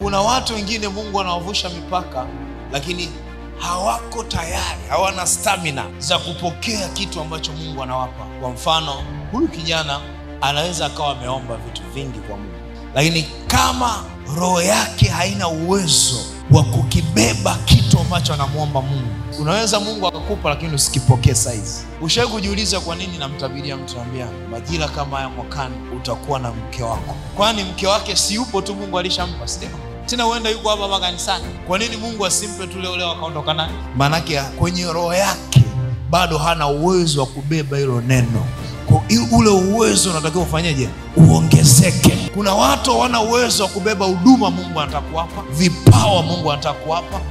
Kuna watu wengine Mungu anawavusha mipaka, lakini hawako tayari, hawana stamina za kupokea kitu ambacho Mungu anawapa. Kwa mfano, huyu kijana anaweza akawa ameomba vitu vingi kwa Mungu, lakini kama roho yake haina uwezo wa kukibeba kitu ambacho anamuomba Mungu, unaweza Mungu akakupa lakini usikipokee saizi. Ushawahi kujiuliza kwa nini namtabiria mtu anambia majira kama haya mwakani utakuwa na mke wako? Kwani mke wake si yupo tu, Mungu alishampa, sio? Tena huenda yuko hapa kanisani. Kwa nini Mungu asimpe tu leo akaondoka naye? Maana kwenye roho yake bado hana uwezo wa kubeba hilo neno. Kwa ule uwezo unatakiwa ufanyeje? Uongezeke. Kuna watu wana uwezo wa kubeba huduma Mungu anataka kuwapa, vipawa Mungu anataka kuwapa.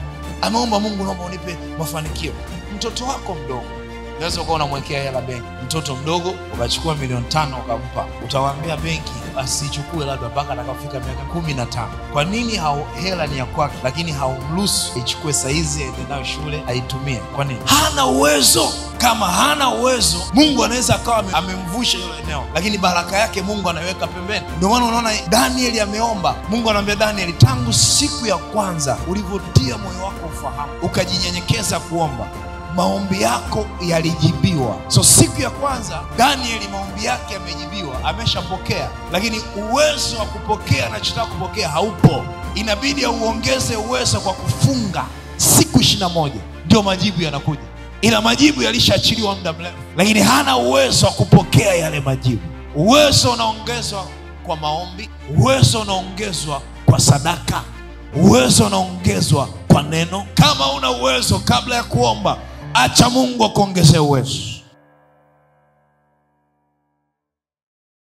Ameomba Mungu, naomba unipe mafanikio. Mtoto wako mdogo, unaweza ukawa unamwekea hela benki. Mtoto mdogo ukachukua milioni 5 ukampa, utawaambia benki asichukue labda mpaka atakapofika miaka 15. Kwa nini hela ni ya kwake, lakini haumruhusu ichukue saizi aende nayo shule aitumie? Kwa nini? Hana uwezo. Kama hana uwezo, Mungu anaweza akawa amemvusha hilo eneo, lakini baraka yake Mungu anaiweka pembeni. Ndio maana unaona Danieli ameomba, Mungu anamwambia Danieli, tangu siku ya kwanza ulivyotia moyo wako ufahamu, ukajinyenyekeza kuomba, maombi yako yalijibiwa. So siku ya kwanza Danieli maombi yake yamejibiwa, ameshapokea, lakini uwezo wa kupokea anachotaka kupokea haupo. Inabidi uongeze uwezo kwa kufunga siku 21, ndio majibu yanakuja. Ila majibu yalishaachiliwa muda mrefu, lakini hana uwezo wa kupokea yale majibu. Uwezo unaongezwa kwa maombi, uwezo unaongezwa kwa sadaka, uwezo unaongezwa kwa neno. Kama una uwezo, kabla ya kuomba, acha Mungu akuongezee uwezo.